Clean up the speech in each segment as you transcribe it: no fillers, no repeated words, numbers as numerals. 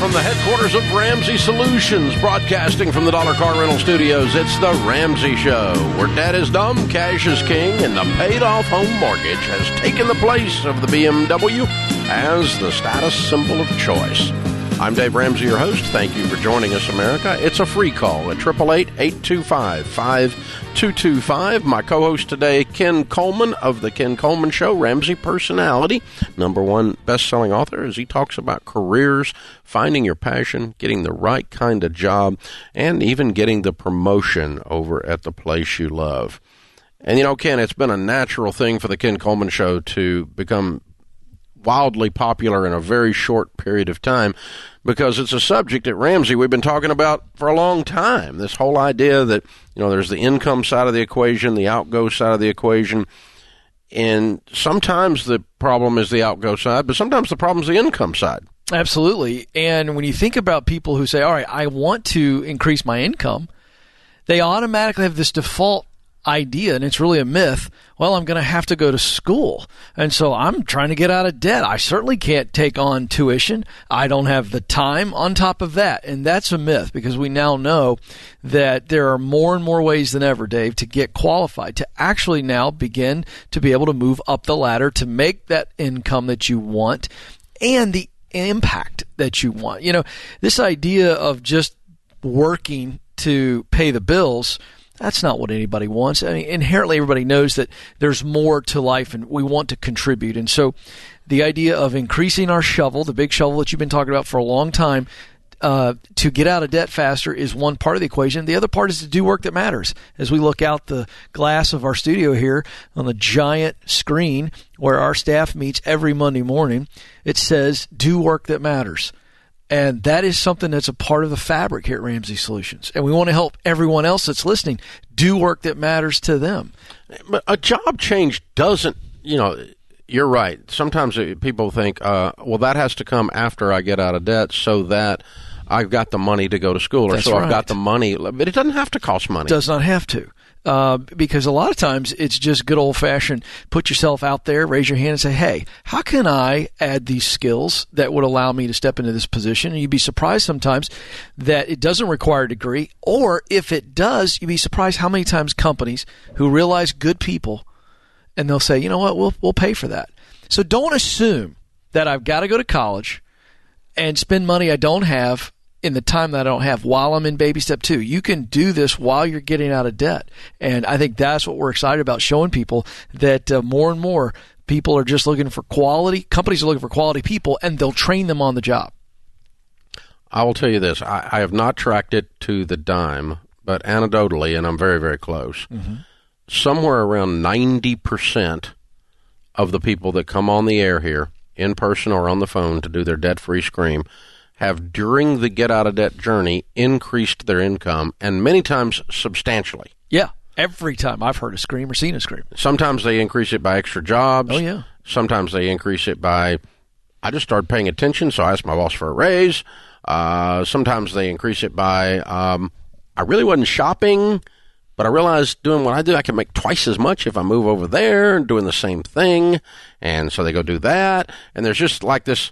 From the headquarters of Ramsey Solutions, broadcasting from the Dollar Car Rental Studios, it's The Ramsey Show, where debt is dumb, cash is king, and the paid-off home mortgage has taken the place of the BMW as the status symbol of choice. I'm Dave Ramsey, your host. Thank you for joining us, America. It's a free call at 888-825-5225. My co-host today, Ken Coleman of The Ken Coleman Show, Ramsey personality, #1 best-selling author, as he talks about careers, finding your passion, getting the right kind of job, and even getting the promotion over at the place you love. And, you know, Ken, it's been a natural thing for The Ken Coleman Show to become wildly popular in a very short period of time, because it's a subject at Ramsey we've been talking about for a long time. This whole idea that, you know, there's the income side of the equation, the outgo side of the equation, and sometimes the problem is the outgo side, but sometimes the problem is the income side. Absolutely. And when you think about people who say, all right, I want to increase my income, they automatically have this default idea, and it's really a myth. Well, I'm going to have to go to school, and so I'm trying to get out of debt. I certainly can't take on tuition. I don't have the time on top of that, and that's a myth, because we now know that there are more and more ways than ever, Dave, to get qualified, to actually now begin to be able to move up the ladder, to make that income that you want and the impact that you want. You know, this idea of just working to pay the bills, that's not what anybody wants. I mean, inherently, everybody knows that there's more to life, and we want to contribute. And so the idea of increasing our shovel, the big shovel that you've been talking about for a long time, to get out of debt faster is one part of the equation. The other part is to do work that matters. As we look out the glass of our studio here on the giant screen where our staff meets every Monday morning, it says, do work that matters. And that is something that's a part of the fabric here at Ramsey Solutions. And we want to help everyone else that's listening do work that matters to them. But a job change doesn't, you know, you're right. Sometimes people think, well, that has to come after I get out of debt so that I've got the money to go to school, or that's so right. I've got the money. But it doesn't have to cost money. It does not have to. Because a lot of times it's just good old-fashioned put yourself out there, raise your hand and say, hey, how can I add these skills that would allow me to step into this position? And you'd be surprised sometimes that it doesn't require a degree, or if it does, you'd be surprised how many times companies who realize good people, and they'll say, you know what, we'll pay for that. So don't assume that I've got to go to college and spend money I don't have in the time that I don't have while I'm in baby step 2. You can do this while you're getting out of debt. And I think that's what we're excited about, showing people that more and more people are just looking for quality. Companies are looking for quality people, and they'll train them on the job. I will tell you this. I have not tracked it to the dime, but anecdotally, and I'm very, very close, somewhere around 90% of the people that come on the air here, in person or on the phone, to do their debt-free scream, have, during the get-out-of-debt journey, increased their income, and many times substantially. Yeah, every time I've heard a scream or seen a scream. Sometimes they increase it by extra jobs. Oh, yeah. Sometimes they increase it by, I just started paying attention, so I asked my boss for a raise. Sometimes they increase it by, I really wasn't shopping, but I realized doing what I do, I can make twice as much if I move over there and doing the same thing. And so they go do that. And there's just like this,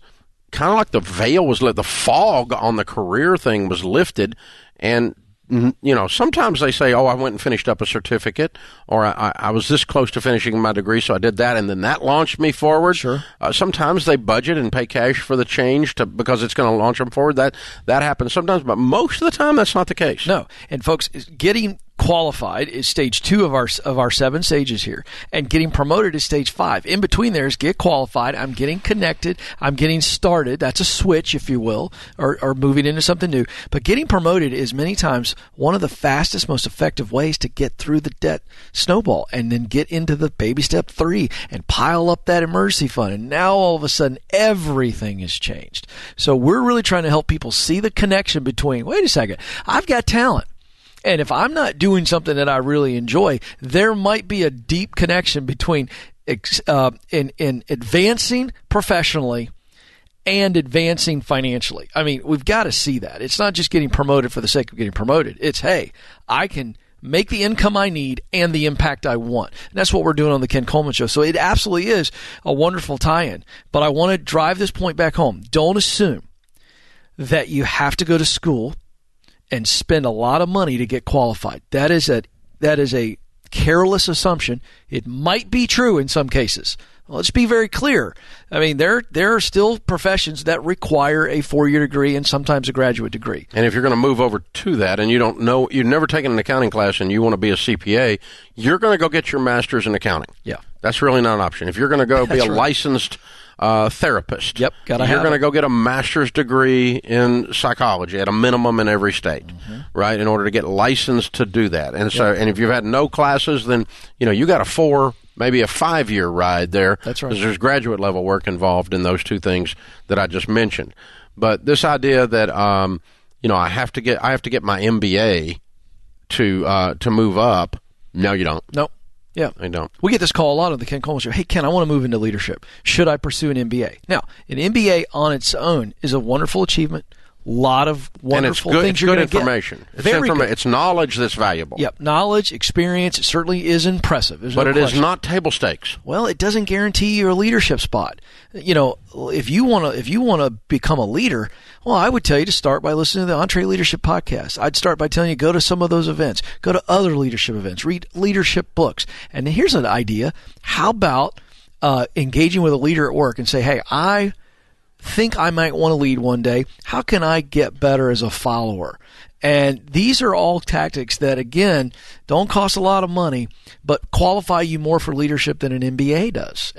kind of like the veil was lit, the fog on the career thing was lifted. And, you know, sometimes they say, oh, I went and finished up a certificate, or I was this close to finishing my degree, so I did that, and then that launched me forward. Sure. Sometimes they budget and pay cash for the change because it's going to launch them forward. That happens sometimes, but most of the time that's not the case. No. And folks, getting qualified is stage 2 of our 7 stages here, and getting promoted is stage 5. In between there is get qualified. I'm getting connected. I'm getting started. That's a switch, if you will, or moving into something new. But getting promoted is many times one of the fastest, most effective ways to get through the debt snowball, and then get into the baby step 3 and pile up that emergency fund. And now all of a sudden everything has changed. So we're really trying to help people see the connection between, wait a second, I've got talent. And if I'm not doing something that I really enjoy, there might be a deep connection between in advancing professionally and advancing financially. I mean, we've got to see that. It's not just getting promoted for the sake of getting promoted. It's, hey, I can make the income I need and the impact I want. And that's what we're doing on the Ken Coleman Show. So it absolutely is a wonderful tie-in. But I want to drive this point back home. Don't assume that you have to go to school and spend a lot of money to get qualified. That is a careless assumption. It might be true in some cases. Let's be very clear. I mean, there are still professions that require a 4-year degree and sometimes a graduate degree. And if you're going to move over to that and you don't know, you've never taken an accounting class and you want to be a CPA, you're going to go get your master's in accounting. Yeah. That's really not an option. If you're going to go be a licensed therapist, you're going to go get a master's degree in psychology at a minimum in every state, right, in order to get licensed to do that. And so, and if you've had no classes, then, you got a 4, maybe a 5-year ride there. That's right. Because there's graduate level work involved in those two things that I just mentioned. But this idea that, I have to get my MBA to move up. No, you don't. Nope. Yeah. I don't. We get this call a lot on the Ken Coleman Show. Hey, Ken, I want to move into leadership. Should I pursue an MBA? Now, an MBA on its own is a wonderful achievement. A lot of wonderful things you're going to get. It's knowledge that's valuable. Yep. Knowledge, experience, it certainly is impressive. But it is not table stakes. Well, it doesn't guarantee you a leadership spot. If you want to become a leader, well, I would tell you to start by listening to the Entree Leadership Podcast. I'd start by telling you go to some of those events, go to other leadership events, read leadership books. And here's an idea. How about engaging with a leader at work and say, hey, I think I might want to lead one day. How can I get better as a follower? And these are all tactics that, again, don't cost a lot of money, but qualify you more for leadership than an MBA does.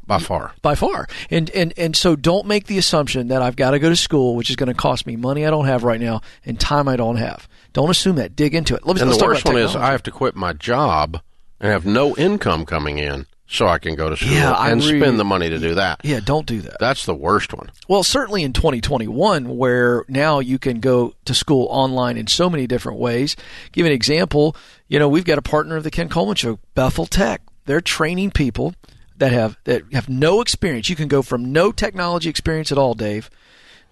By far. By far. And so don't make the assumption that I've got to go to school, which is going to cost me money I don't have right now and time I don't have. Don't assume that. Dig into it. And the worst one is I have to quit my job and have no income coming in so I can go to school and spend the money to do that. Yeah, don't do that. That's the worst one. Well, certainly in 2021, where now you can go to school online in so many different ways. Give an example. We've got a partner of the Ken Coleman Show, Bethel Tech. They're training people that have no experience. You can go from no technology experience at all, Dave,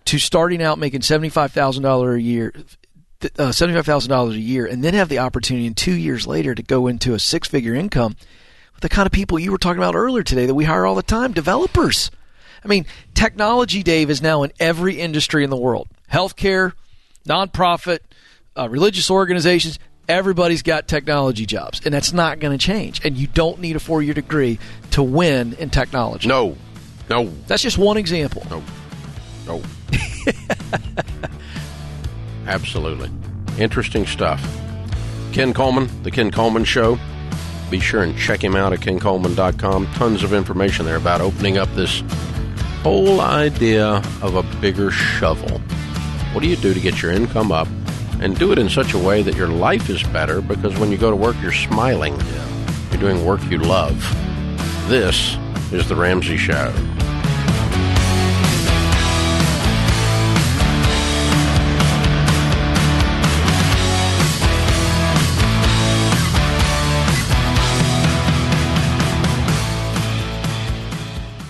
to starting out making $75,000 a year. $75,000 a year, and then have the opportunity in 2 years later to go into a 6-figure income with the kind of people you were talking about earlier today that we hire all the time, developers. I mean, technology, Dave, is now in every industry in the world. Healthcare, nonprofit, religious organizations, everybody's got technology jobs, and that's not going to change. And you don't need a 4-year degree to win in technology. No. That's just one example. No. Absolutely. Interesting stuff. Ken Coleman, The Ken Coleman Show. Be sure and check him out at kencoleman.com. Tons of information there about opening up this whole idea of a bigger shovel. What do you do to get your income up and do it in such a way that your life is better, because when you go to work, you're smiling. You're doing work you love. This is The Ramsey Show.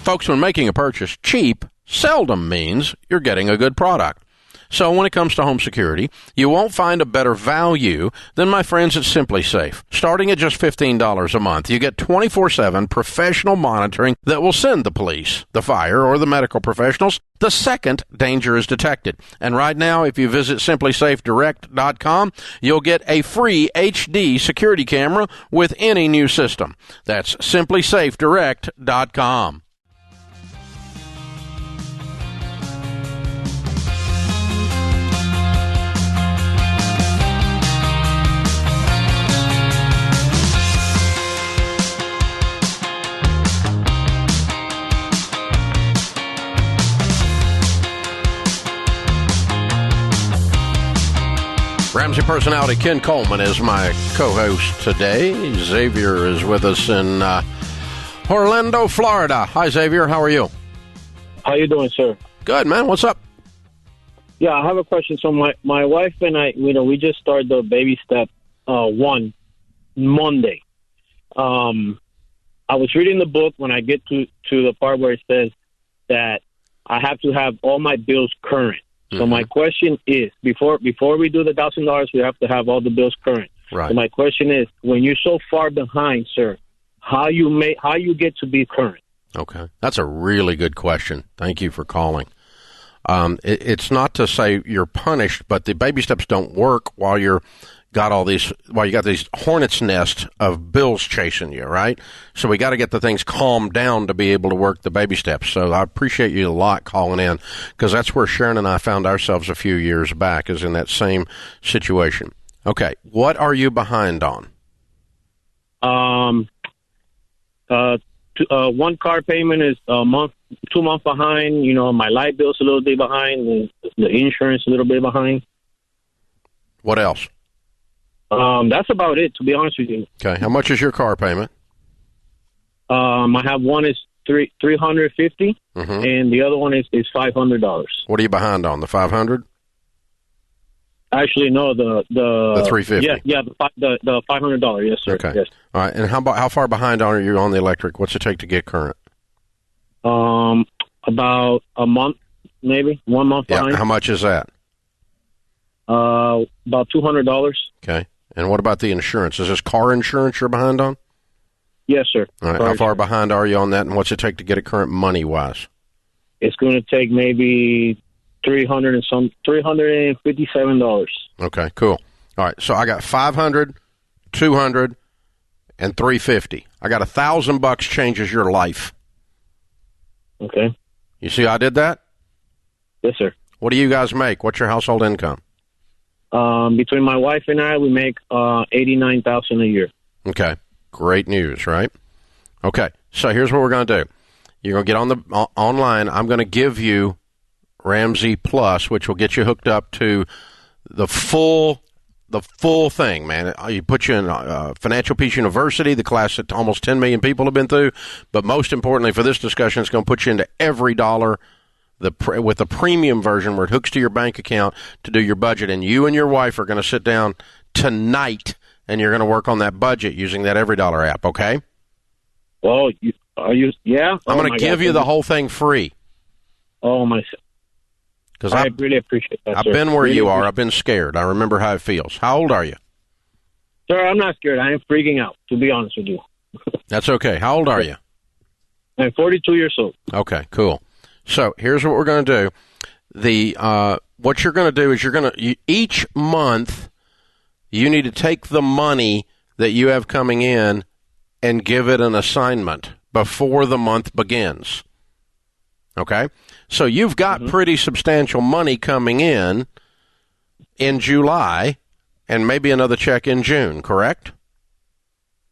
Folks, when making a purchase, cheap seldom means you're getting a good product. So when it comes to home security, you won't find a better value than my friends at Simply Safe. Starting at just $15 a month, you get 24/7 professional monitoring that will send the police, the fire, or the medical professionals the second danger is detected. And right now, if you visit simplysafedirect.com, you'll get a free HD security camera with any new system. That's simplysafedirect.com. Ramsey personality Ken Coleman is my co-host today. Xavier is with us in Orlando, Florida. Hi, Xavier. How are you? How you doing, sir? Good, man. What's up? Yeah, I have a question. So my wife and I, we just started the baby step 1 Monday. I was reading the book when I get to the part where it says that I have to have all my bills current. So my question is, before we do the $1,000, we have to have all the bills current. Right. So my question is, when you're so far behind, sir, how you get to be current? Okay, that's a really good question. Thank you for calling. It's not to say you're punished, but the baby steps don't work while you got these hornet's nest of bills chasing you, right? So we got to get the things calmed down to be able to work the baby steps. So I appreciate you a lot calling in, because that's where Sharon and I found ourselves a few years back, is in that same situation. Okay, what are you behind on? One car payment is a month, 2 months behind. You know, my light bill's a little bit behind, and the insurance a little bit behind. What else? That's about it, to be honest with you. Okay, how much is your car payment? I have one is $350, and the other one is $500. What are you behind on? The $500? Actually, no, the $350. Yeah, the $500. Yes, sir. Okay. Yes. All right. And how far behind are you on the electric? What's it take to get current? About a month, maybe 1 month behind. Yeah. How much is that? About $200. Okay. And what about the insurance? Is this car insurance you're behind on? Yes, sir. All right. How far behind are you on that, and what's it take to get it current money-wise? It's going to take maybe $357. Okay, cool. All right, so I got $500, $200, and $350. I got $1,000 changes your life. Okay. You see how I did that? Yes, sir. What do you guys make? What's your household income? Between my wife and I, we make $89,000 a year. Okay, great news, right? Okay, so here's what we're going to do. You're going to get on the online. I'm going to give you Ramsey Plus, which will get you hooked up to the full thing, man. You put you in Financial Peace University, the class that almost 10 million people have been through. But most importantly for this discussion, it's going to put you into every dollar with the premium version where it hooks to your bank account to do your budget. And you and your wife are going to sit down tonight, and you're going to work on that budget using that Every Dollar app, okay? Oh, are you? Yeah? I'm going to give you the whole thing free. Oh, my. Because I really appreciate that, I've been where you are. I've been scared. I remember how it feels. How old are you? Sir, I'm not scared. I am freaking out, to be honest with you. That's okay. How old are you? I'm 42 years old. Okay, cool. So here's what we're going to do. What you're going to do is each month you need to take the money that you have coming in and give it an assignment before the month begins. Okay? So you've got pretty substantial money coming in July and maybe another check in June, correct?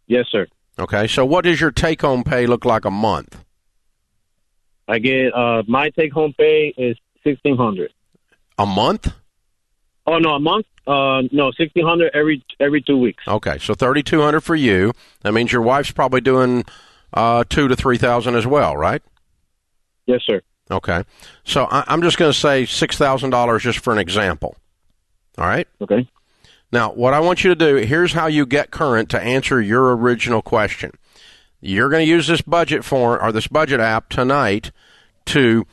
Yes, sir. Okay, so what does your take-home pay look like a month? I get my take-home pay is $1,600. A month? Oh, no, a month? No, $1,600 every 2 weeks. Okay, so $3,200 for you. That means your wife's probably doing $2,000 to $3,000 as well, right? Yes, sir. Okay, so I'm just going to say $6,000 just for an example. All right? Okay. Now, what I want you to do, here's how you get current to answer your original question. You're going to use this budget this budget app tonight to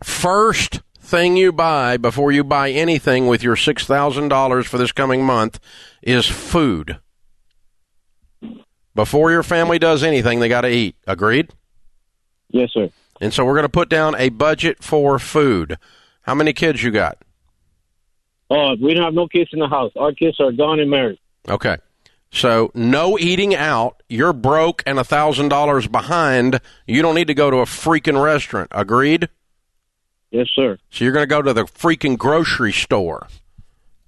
first thing you buy before you buy anything with your $6,000 for this coming month is food. Before your family does anything, they got to eat. Agreed? Yes, sir. And so we're going to put down a budget for food. How many kids you got? Oh, we don't have no kids in the house. Our kids are gone and married. Okay. So no eating out. You're broke and $1,000 behind. You don't need to go to a freaking restaurant. Agreed? Yes, sir. So you're going to go to the freaking grocery store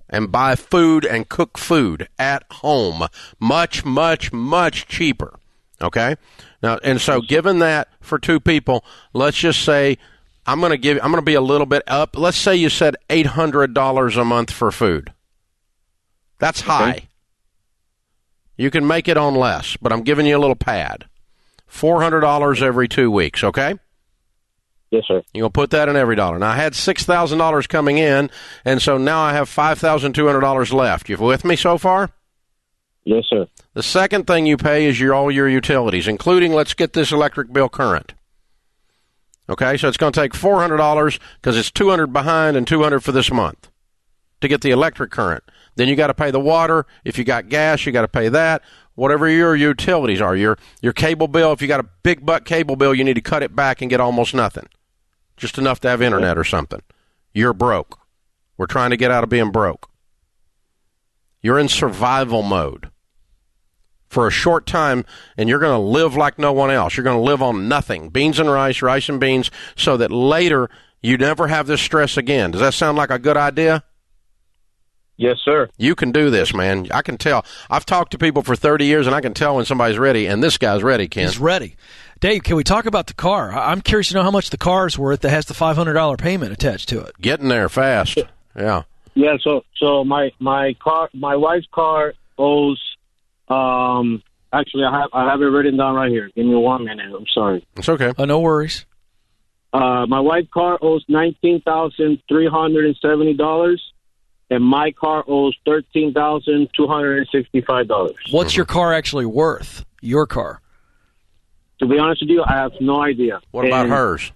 and buy food and cook food at home. Much, much, much cheaper. Okay? Now, and so given that for two people, let's just say I'm going to be a little bit up. Let's say you said $800 a month for food. That's high. Okay. You can make it on less, but I'm giving you a little pad. $400 every 2 weeks, okay? Yes, sir. You're going to put that in every dollar. Now, I had $6,000 coming in, and so now I have $5,200 left. You with me so far? Yes, sir. The second thing you pay is all your utilities, including, let's get this electric bill current. Okay, so it's going to take $400 because it's $200 behind and $200 for this month to get the electric current. Then you got to pay the water. If you got gas, you got to pay that. Whatever your utilities are, your cable bill. If you got a big butt cable bill, you need to cut it back and get almost nothing. just enough to have internet or something. You're broke. We're trying to get out of being broke. You're in survival mode for a short time, and you're going to live like no one else. You're going to live on nothing, beans and rice, rice and beans, so that later you never have this stress again. Does that sound like a good idea? Yes, sir. You can do this, man. I can tell. I've talked to people for 30 years, and I can tell when somebody's ready, and this guy's ready, Ken. He's ready. Dave, can we talk about the car? I'm curious to know how much the car is worth that has the $500 payment attached to it. Getting there fast. Yeah. Yeah, so my wife's car owes, actually I have it written down right here. Give me 1 minute. I'm sorry. It's okay. No worries. My wife's car owes $19,370, and my car owes $13,265. What's your car actually worth? Your car? To be honest with you, I have no idea. What about hers?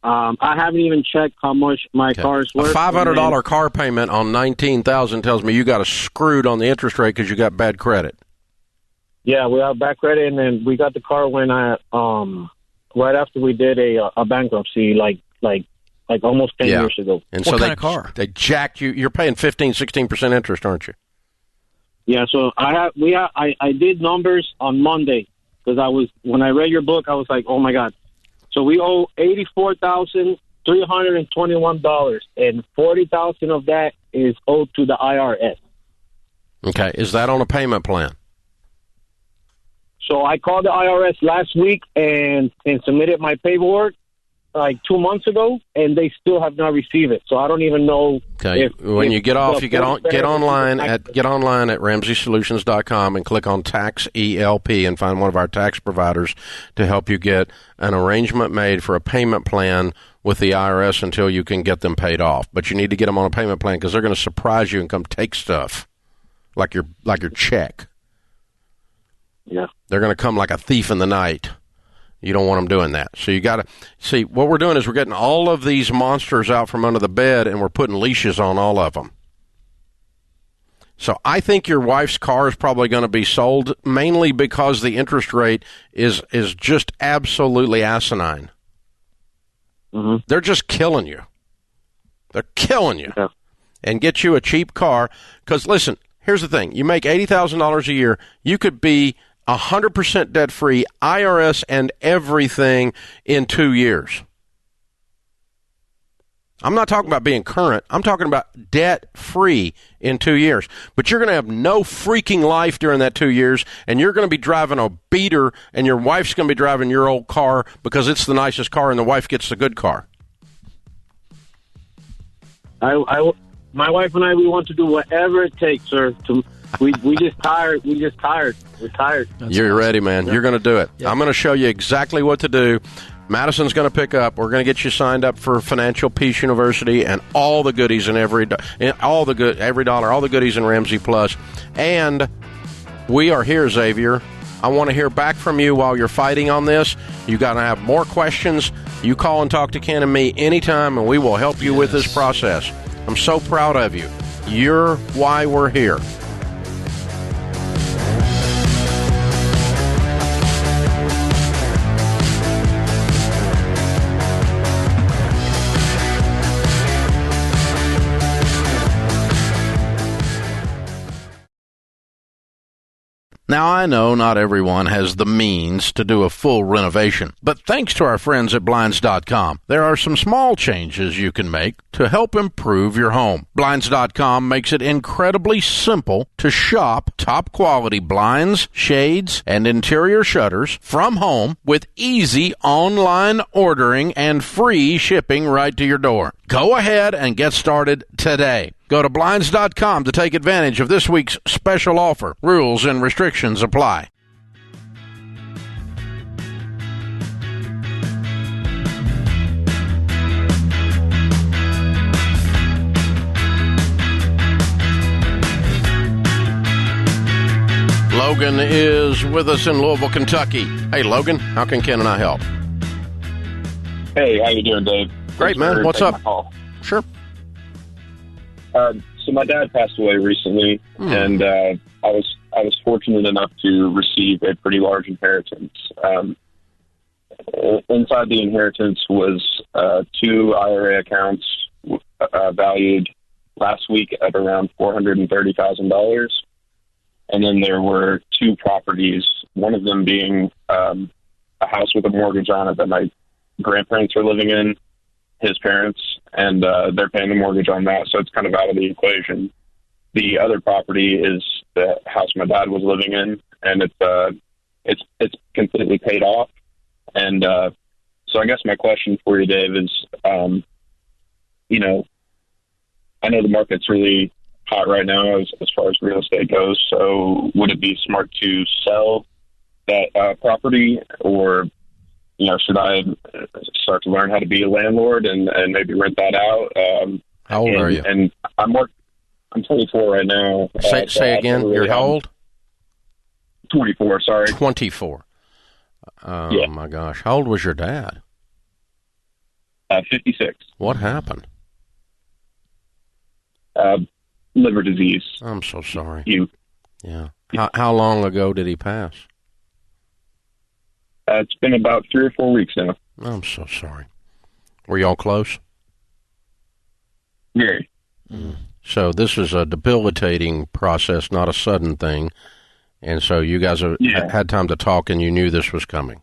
I haven't even checked how much my car is worth. A $500 car payment on $19,000 tells me you got us screwed on the interest rate because you got bad credit. Yeah, we have bad credit, and then we got the car when right after we did a bankruptcy, like almost 10 years ago. And what so kind of car? They jacked you. You're paying 16% interest, aren't you? Yeah. So I did numbers on Monday because when I read your book, I was like, oh my God. So we owe $84,321, and $40,000 of that is owed to the IRS. Okay, is that on a payment plan? So I called the IRS last week and submitted my paperwork like 2 months ago, and they still have not received it. So I don't even know. Okay, when you get off, you get online at RamseySolutions.com and click on Tax ELP and find one of our tax providers to help you get an arrangement made for a payment plan with the IRS until you can get them paid off. But you need to get them on a payment plan because they're going to surprise you and come take stuff like your check. Yeah, they're going to come like a thief in the night. You don't want them doing that. So you got to see what we're doing is we're getting all of these monsters out from under the bed and we're putting leashes on all of them. So I think your wife's car is probably going to be sold mainly because the interest rate is just absolutely asinine. Mm-hmm. They're just killing you. They're killing you. Yeah. And get you a cheap car. Because listen, here's the thing. You make $80,000 a year. You could be 100% debt-free, IRS and everything in 2 years. I'm not talking about being current. I'm talking about debt-free in 2 years. But you're going to have no freaking life during that 2 years, and you're going to be driving a beater, and your wife's going to be driving your old car because it's the nicest car, and the wife gets the good car. My wife and I, we want to do whatever it takes, sir, to... We just tired. We're tired. You're ready, man. You're going to do it. I'm going to show you exactly what to do. Madison's going to pick up. We're going to get you signed up for Financial Peace University and all the goodies in every dollar, all the goodies in Ramsey Plus. And we are here, Xavier. I want to hear back from you while you're fighting on this. You got to have more questions. You call and talk to Ken and me anytime, and we will help you with this process. I'm so proud of you. You're why we're here. Now, I know not everyone has the means to do a full renovation, but thanks to our friends at Blinds.com, there are some small changes you can make to help improve your home. Blinds.com makes it incredibly simple to shop top-quality blinds, shades, and interior shutters from home with easy online ordering and free shipping right to your door. Go ahead and get started today. Go to Blinds.com to take advantage of this week's special offer. Rules and restrictions apply. Logan is with us in Louisville, Kentucky. Hey, Logan, how can Ken and I help? Hey, how you doing, Dave? Great, man. What's up? Sure. So my dad passed away recently, and I was fortunate enough to receive a pretty large inheritance. inside the inheritance was 2 IRA accounts valued last week at around $430,000. And then there were 2 properties, one of them being a house with a mortgage on it that my grandparents are living in, his parents, and they're paying the mortgage on that, so it's kind of out of the equation. The other property is the house my dad was living in, and it's completely paid off. And so I guess my question for you, Dave, is, I know the market's really hot right now as far as real estate goes, so would it be smart to sell that property, or should I start to learn how to be a landlord and maybe rent that out? How old are you? And I'm 24 right now. Say again, you're how old? 24, sorry. 24. Oh, my gosh. How old was your dad? 56. What happened? Liver disease. I'm so sorry. Yeah. How long ago did he pass? It's been about 3 or 4 weeks now. I'm so sorry. Were y'all close? Very. So this is a debilitating process, not a sudden thing. And so you guys have had time to talk, and you knew this was coming.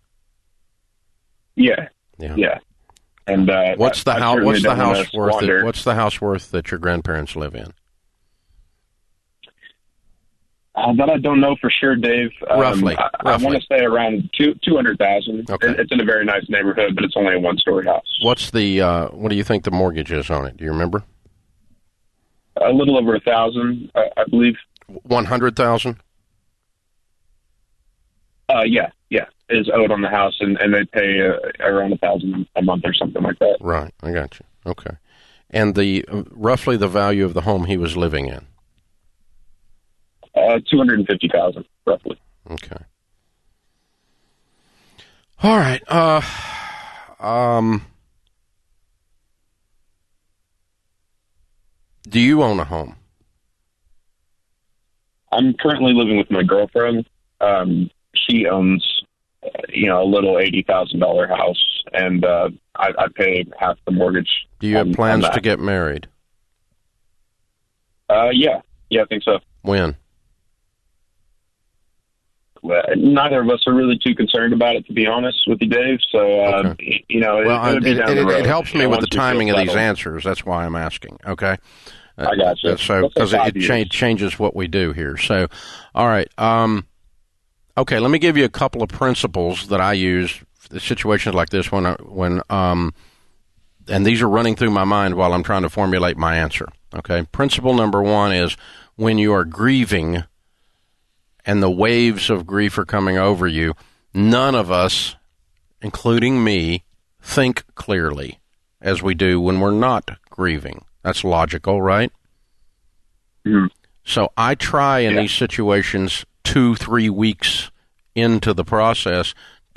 Yeah. And what's the house worth? What's the house worth that your grandparents live in? That I don't know for sure, Dave. Roughly. I want to say around 200,000. Okay. It's in a very nice neighborhood, but it's only a 1-story house. What's the? What do you think the mortgage is on it? Do you remember? A little over 1,000, I believe. 100,000. Yeah, is owed on the house, and they pay around 1,000 a month or something like that. Right, I got you. Okay, and the roughly the value of the home he was living in. 250,000, roughly. Okay. All right. Do you own a home? I'm currently living with my girlfriend. She owns, a little $80,000 house, and I pay half the mortgage. Do you have plans to get married? Yeah, I think so. When? Neither of us are really too concerned about it, to be honest with you, Dave. So, okay. It helps me with the timing of these settled. answers. That's why I'm asking. Okay. I got you. So, because it changes what we do here. So, all right. Okay, let me give you a couple of principles that I use in situations like this when and these are running through my mind while I'm trying to formulate my answer. Okay. Principle number 1 is when you are grieving and the waves of grief are coming over you, none of us, including me, think clearly as we do when we're not grieving. That's logical, right? Mm-hmm. So I try in these situations 2-3 weeks into the process,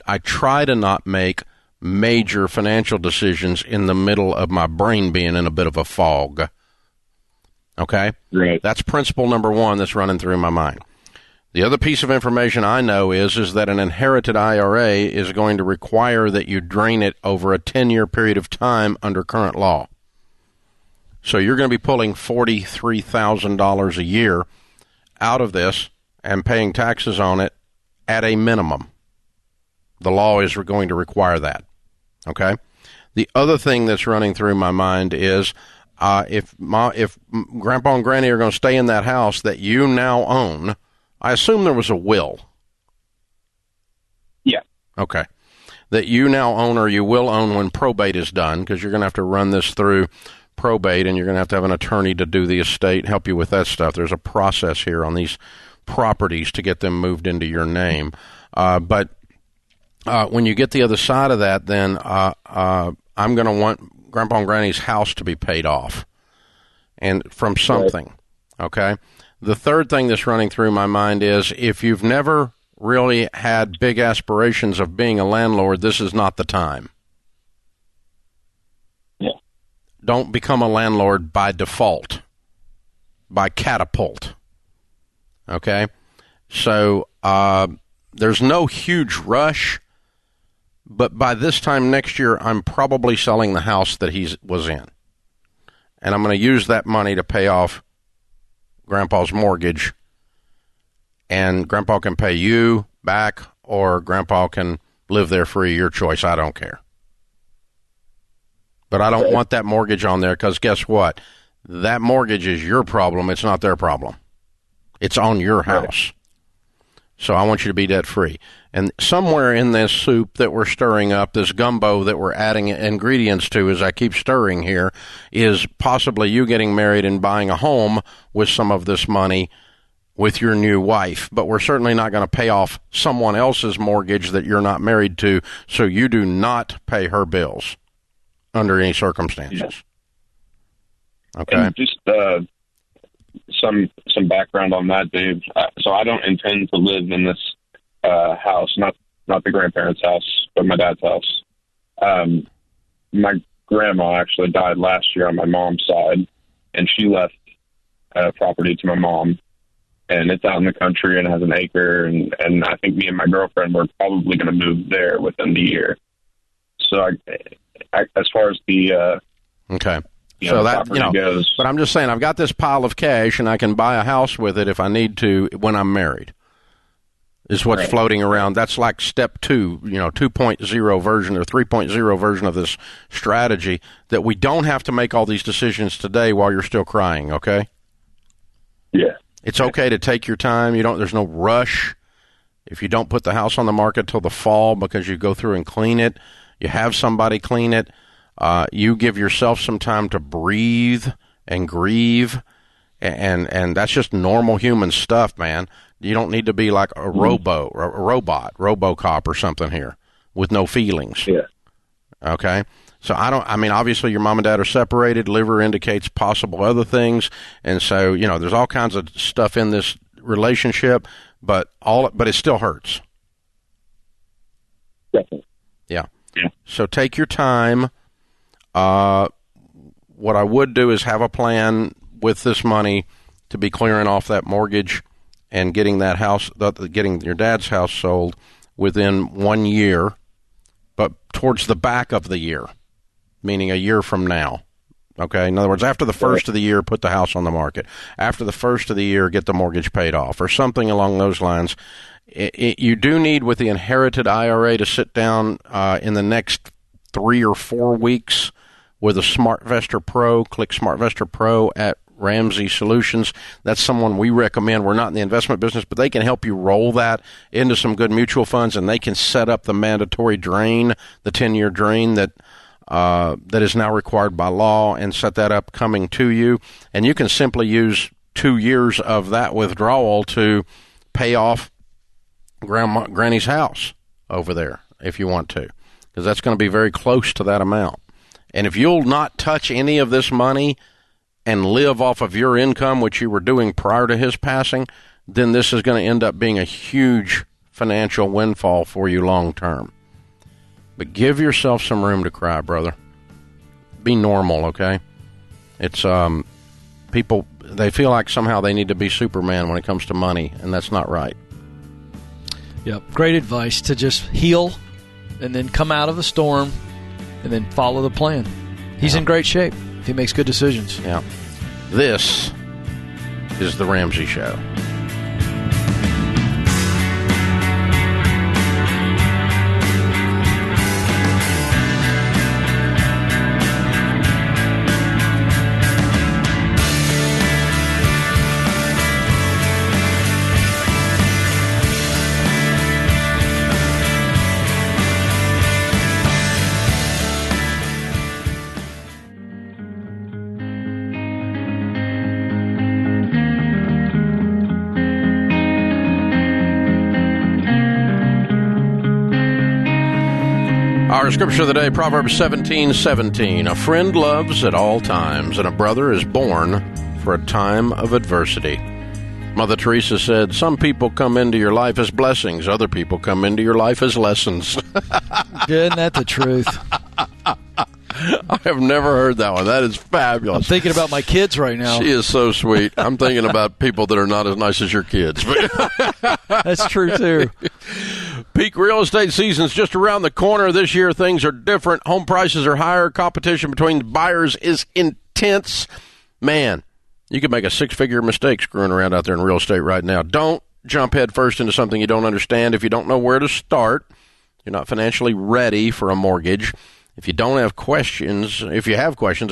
I try to not make major financial decisions in the middle of my brain being in a bit of a fog. Okay? Right. That's principle number 1 that's running through my mind. The other piece of information I know is that an inherited IRA is going to require that you drain it over a 10-year period of time under current law. So you're going to be pulling $43,000 a year out of this and paying taxes on it at a minimum. The law is going to require that. Okay? The other thing that's running through my mind is if Grandpa and Granny are going to stay in that house that you now own, I assume there was a will. Yeah. Okay. That you now own or you will own when probate is done, because you're going to have to run this through probate, and you're going to have an attorney to do the estate, help you with that stuff. There's a process here on these properties to get them moved into your name. But when you get the other side of that, then I'm going to want Grandpa and Granny's house to be paid off and from something. Right. Okay? The third thing that's running through my mind is if you've never really had big aspirations of being a landlord, this is not the time. Yeah. Don't become a landlord by default, by catapult. Okay? So there's no huge rush, But by this time next year, I'm probably selling the house that he was in. And I'm going to use that money to pay off Grandpa's mortgage. And Grandpa can pay you back, or Grandpa can live there free, your choice. I don't care. But I don't want that mortgage on there, because guess what? That mortgage is your problem. It's not their problem. It's on your house. So I want you to be debt free. And somewhere in this soup that we're stirring up, this gumbo that we're adding ingredients to as I keep stirring here, is possibly you getting married and buying a home with some of this money with your new wife. But we're certainly not going to pay off someone else's mortgage that you're not married to, so you do not pay her bills under any circumstances. Yeah. Okay. And just some background on that, Dave. So I don't intend to live in this house, not the grandparents' house, but my dad's house. My grandma actually died last year on my mom's side, and she left property to my mom, and it's out in the country and has an acre, and I think me and my girlfriend were probably going to move there within the year. So I as far as the okay. So that, goes. But I'm just saying, I've got this pile of cash, and I can buy a house with it if I need to when I'm married, is what's floating around. That's like step 2, 2.0 version or 3.0 version of this strategy, that we don't have to make all these decisions today while you're still crying, okay? Yeah. It's okay to take your time. There's no rush. If you don't put the house on the market till the fall because you go through and clean it, you have somebody clean it. You give yourself some time to breathe and grieve, and that's just normal human stuff, man. You don't need to be like a robot, RoboCop or something here with no feelings. Yeah. Okay? So obviously your mom and dad are separated. Liver indicates possible other things, and so, there's all kinds of stuff in this relationship, but it still hurts. Definitely. Yeah. So take your time. What I would do is have a plan with this money to be clearing off that mortgage and getting that house, getting your dad's house sold within 1 year, but towards the back of the year, meaning a year from now. Okay. In other words, after the first of the year, put the house on the market. After the first of the year, get the mortgage paid off, or something along those lines. You do need, with the inherited IRA, to sit down in the next 3 or 4 weeks with a SmartVestor Pro. Click SmartVestor Pro at Ramsey Solutions. That's someone we recommend. We're not in the investment business, but they can help you roll that into some good mutual funds, and they can set up the mandatory drain, the 10-year drain that is now required by law, and set that up coming to you. And you can simply use 2 years of that withdrawal to pay off Granny's house over there if you want to, because that's going to be very close to that amount. And if you'll not touch any of this money and live off of your income, which you were doing prior to his passing, then this is going to end up being a huge financial windfall for you long term. But give yourself some room to cry, brother. Be normal, okay? It's people, they feel like somehow they need to be Superman when it comes to money, and that's not right. Yep, great advice to just heal and then come out of the storm and then follow the plan. He's in great shape if he makes good decisions. Yeah. This is The Ramsey Show. Our scripture of the day, Proverbs 17:17. A friend loves at all times, and a brother is born for a time of adversity. Mother Teresa said, some people come into your life as blessings, other people come into your life as lessons. Isn't that the truth? I have never heard that one. That is fabulous. I'm thinking about my kids right now. She is so sweet. I'm thinking about people that are not as nice as your kids. That's true, too. Peak real estate season's just around the corner. This year, things are different. Home prices are higher. Competition between buyers is intense. Man, you could make a six-figure mistake screwing around out there in real estate right now. Don't jump head first into something you don't understand. If you don't know where to start, you're not financially ready for a mortgage. If you have questions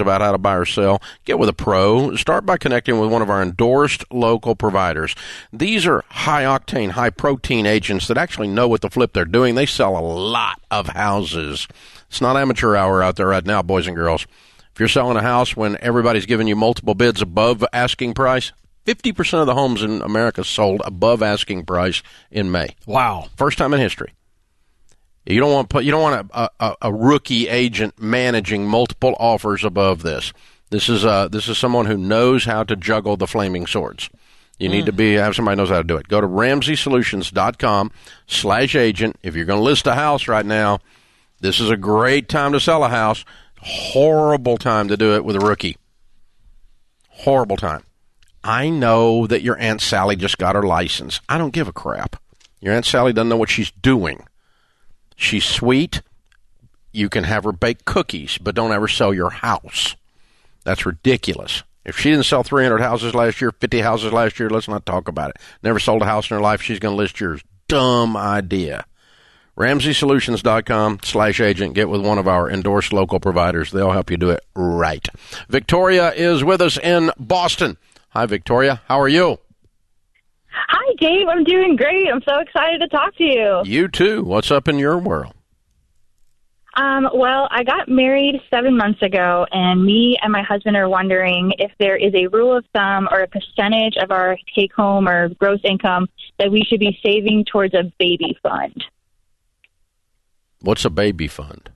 about how to buy or sell, get with a pro. Start by connecting with one of our endorsed local providers. These are high-octane, high-protein agents that actually know what the flip they're doing. They sell a lot of houses. It's not amateur hour out there right now, boys and girls. If you're selling a house when everybody's giving you multiple bids above asking price, 50% of the homes in America sold above asking price in May. Wow. First time in history. You don't want a rookie agent managing multiple offers above this. This is someone who knows how to juggle the flaming swords. You need to have somebody who knows how to do it. Go to RamseySolutions.com/agent. If you're going to list a house right now, this is a great time to sell a house. Horrible time to do it with a rookie. Horrible time. I know that your Aunt Sally just got her license. I don't give a crap. Your Aunt Sally doesn't know what she's doing. She's sweet. You can have her bake cookies, but don't ever sell your house. That's ridiculous. If she didn't sell 300 houses last year, 50 houses last year, let's not talk about it. Never sold a house in her life, she's going to list yours. Dumb idea. RamseySolutions.com/agent. Get with one of our endorsed local providers. They'll help you do it right. Victoria is with us in Boston. Hi, Victoria. How are you? Hi, Dave. I'm doing great. I'm so excited to talk to you. You too. What's up in your world? Well, I got married 7 months ago, and me and my husband are wondering if there is a rule of thumb or a percentage of our take-home or gross income that we should be saving towards a baby fund. What's a baby fund?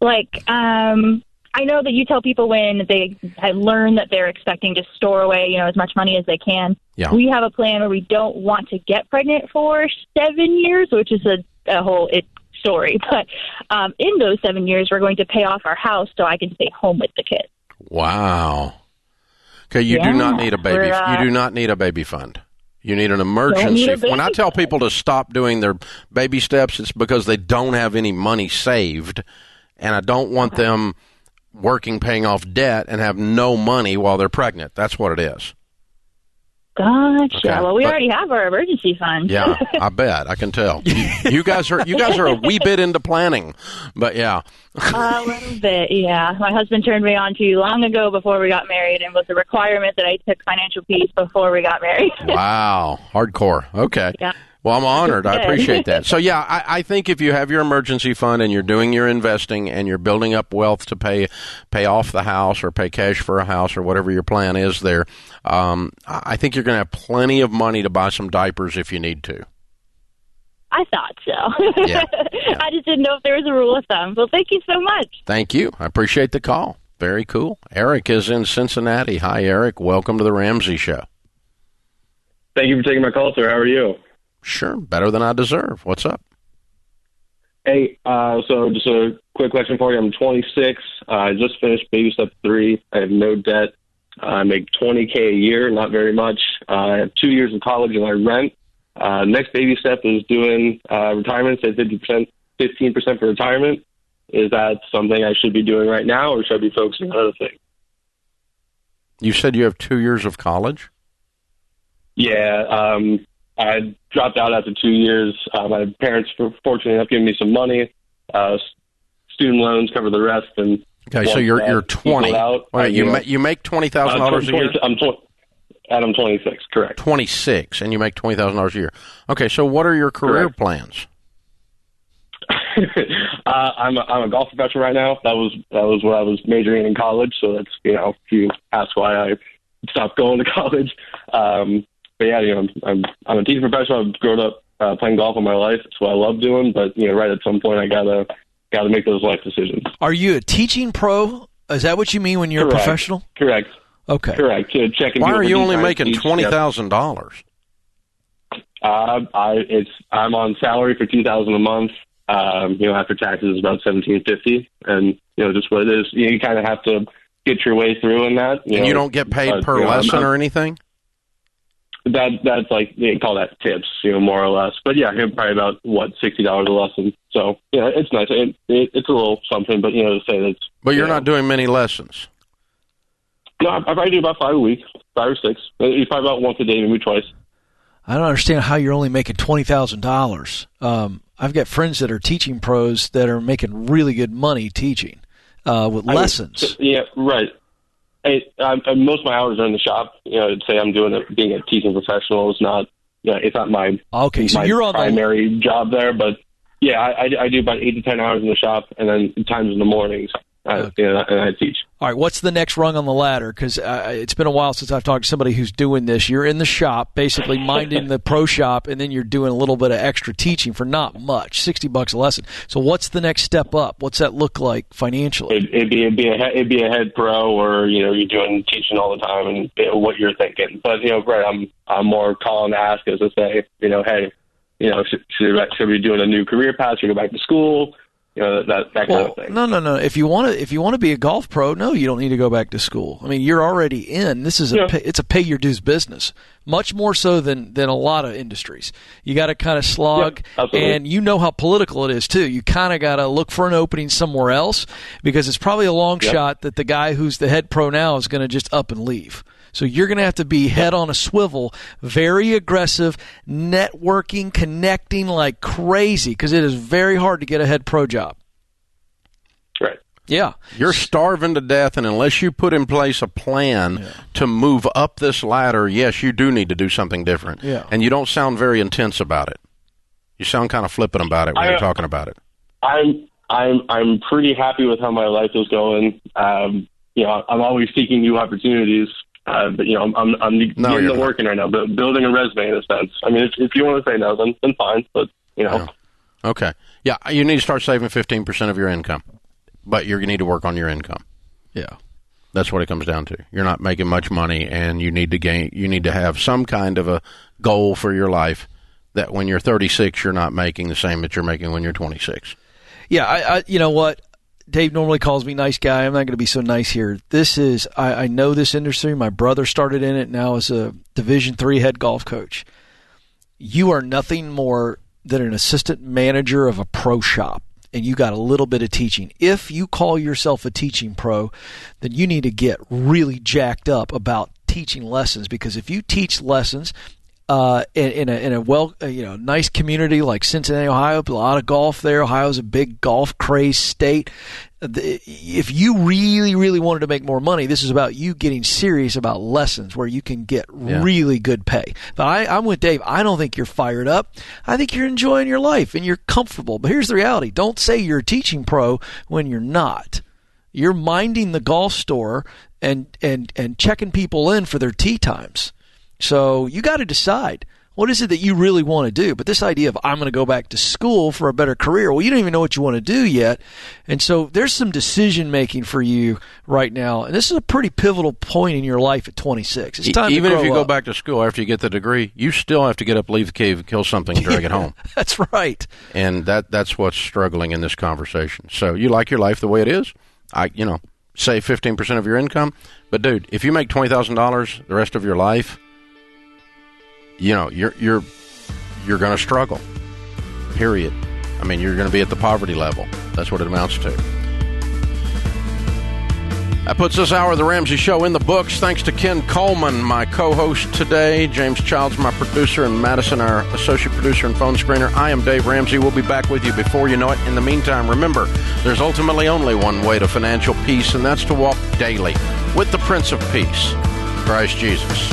Like, I know that you tell people when they learn that they're expecting to store away, as much money as they can. Yeah. We have a plan where we don't want to get pregnant for 7 years, which is a whole story. But in those 7 years, we're going to pay off our house so I can stay home with the kids. Wow. Okay, you do not need a baby. You do not need a baby fund. You need an emergency. When I tell people to stop doing their baby steps, it's because they don't have any money saved, and I don't want them working, paying off debt, and have no money while they're pregnant. That's what it is. Gotcha. Okay, well, we already have our emergency fund. Yeah, I bet. I can tell. You guys are a wee bit into planning, but yeah. A little bit, yeah. My husband turned me on to long ago before we got married, and was a requirement that I took financial peace before we got married. Wow, hardcore. Okay. Yeah. Well, I'm honored. I appreciate that. So, yeah, I think if you have your emergency fund and you're doing your investing and you're building up wealth to pay off the house or pay cash for a house or whatever your plan is there, I think you're going to have plenty of money to buy some diapers if you need to. I thought so. Yeah. I just didn't know if there was a rule of thumb. Well, thank you so much. Thank you. I appreciate the call. Very cool. Eric is in Cincinnati. Hi, Eric. Welcome to the Ramsey Show. Thank you for taking my call, sir. How are you? Sure, better than I deserve. What's up? Hey, so just a quick question for you. I'm 26. I just finished baby step 3. I have no debt. I make $20K a year, not very much. I have 2 years of college and I rent. Next baby step is doing retirement, say 15% for retirement. Is that something I should be doing right now, or should I be focusing on other things? You said you have 2 years of college? Yeah, I dropped out after 2 years. My parents were fortunate enough giving me some money. Student loans cover the rest. And okay, so you're 20. Wait, you make $20,000 a year? I'm 26, correct. 26, and you make $20,000 a year. Okay, so what are your career plans? I'm a golf professional right now. That was what I was majoring in college. So that's if you ask why I stopped going to college. But yeah, I'm a teaching professional. I've grown up playing golf all my life. It's what I love doing. But right at some point, I gotta make those life decisions. Are you a teaching pro? Is that what you mean when you're a professional? Correct. Okay. Correct. Checking. Why are you only making $20,000? I'm on salary for $2,000 a month. After taxes is about $1,750, and just what it is. You kind of have to get your way through in that. And you don't get paid per lesson or anything? that's like, they call that tips, more or less. But yeah, probably about $60 a lesson. So yeah, it's nice. It's a little something, but to say that's. But you're not doing many lessons. No, I probably do about 5 a week, 5 or 6. It's probably about once a day, maybe twice. I don't understand how you're only making $20,000. I've got friends that are teaching pros that are making really good money teaching with lessons. Yeah, right. Most of my hours are in the shop. I'd say I'm being a teaching professional. It's not, it's not my so you're on primary job there. But yeah, I do about 8 to 10 hours in the shop, and then times in the mornings. And I teach. All right, what's the next rung on the ladder? Because it's been a while since I've talked to somebody who's doing this. You're in the shop, basically minding the pro shop, and then you're doing a little bit of extra teaching for not much, $60 a lesson. So what's the next step up? What's that look like financially? It'd be a head pro, or you're doing teaching all the time, and what you're thinking. But Brett, I'm more calling to ask as to say, hey, should we be doing a new career path? Should we go back to school? That kind of thing. No. If you want to be a golf pro, no, you don't need to go back to school. I mean, you're already in. This is it's a pay your dues business, much more so than a lot of industries. You got to kind of slog, and you know how political it is too. You kind of got to look for an opening somewhere else, because it's probably a long shot that the guy who's the head pro now is going to just up and leave. So you're going to have to be head on a swivel, very aggressive, networking, connecting like crazy, because it is very hard to get a head pro job. Right. Yeah. You're starving to death, and unless you put in place a plan to move up this ladder, yes, you do need to do something different. Yeah. And you don't sound very intense about it. You sound kind of flippant about it when you're talking about it. I'm pretty happy with how my life is going. I'm always seeking new opportunities. But I'm getting to working right now, building a resume in a sense. I mean, if you want to say no, then fine. But Okay. Yeah, you need to start saving 15% of your income, but you need to work on your income. Yeah, that's what it comes down to. You're not making much money, and you need to have some kind of a goal for your life that when you're 36, you're not making the same that you're making when you're 26. Yeah, I you know what? Dave normally calls me nice guy. I'm not going to be so nice here. This is, I know this industry. My brother started in it now as a Division III head golf coach. You are nothing more than an assistant manager of a pro shop, and you got a little bit of teaching. If you call yourself a teaching pro, then you need to get really jacked up about teaching lessons, because if you teach lessons in a nice community like Cincinnati, Ohio, a lot of golf there. Ohio's a big golf craze state. If you really, really wanted to make more money, this is about you getting serious about lessons where you can get really good pay. But I'm with Dave. I don't think you're fired up. I think you're enjoying your life and you're comfortable. But here's the reality. Don't say you're a teaching pro when you're not. You're minding the golf store and checking people in for their tee times. So you got to decide, what is it that you really want to do? But this idea of I'm going to go back to school for a better career, well, you don't even know what you want to do yet. And so there's some decision making for you right now. And this is a pretty pivotal point in your life at 26. It's time even to grow if you up. go back to school after you get the degree, you still have to get up, leave the cave, kill something, and drag it home. That's right. And that's what's struggling in this conversation. So you like your life the way it is. Save 15% of your income. But, dude, if you make $20,000 the rest of your life, you're going to struggle, period. I mean, you're going to be at the poverty level. That's what it amounts to. That puts this hour of the Ramsey Show in the books. Thanks to Ken Coleman, my co-host today. James Childs, my producer, and Madison, our associate producer and phone screener. I am Dave Ramsey. We'll be back with you before you know it. In the meantime, remember, there's ultimately only one way to financial peace, and that's to walk daily with the Prince of Peace, Christ Jesus.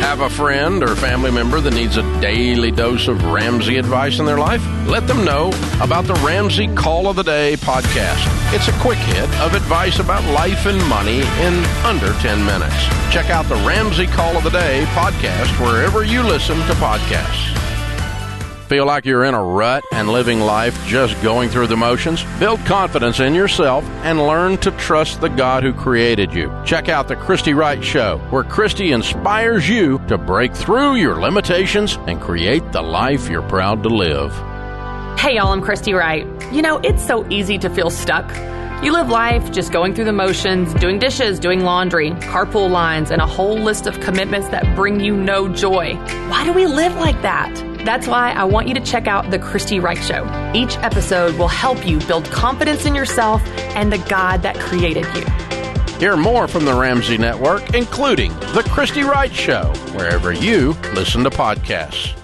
Have a friend or family member that needs a daily dose of Ramsey advice in their life? Let them know about the Ramsey Call of the Day podcast. It's a quick hit of advice about life and money in under 10 minutes. Check out the Ramsey Call of the Day podcast wherever you listen to podcasts. Feel like you're in a rut and living life just going through the motions? Build confidence in yourself and learn to trust the God who created you. Check out The Christy Wright Show, where Christy inspires you to break through your limitations and create the life you're proud to live. Hey, y'all, I'm Christy Wright. It's so easy to feel stuck. You live life just going through the motions, doing dishes, doing laundry, carpool lines, and a whole list of commitments that bring you no joy. Why do we live like that? That's why I want you to check out The Christy Wright Show. Each episode will help you build confidence in yourself and the God that created you. Hear more from the Ramsey Network, including The Christy Wright Show, wherever you listen to podcasts.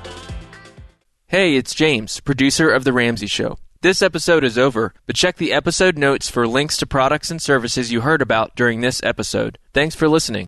Hey, it's James, producer of The Ramsey Show. This episode is over, but check the episode notes for links to products and services you heard about during this episode. Thanks for listening.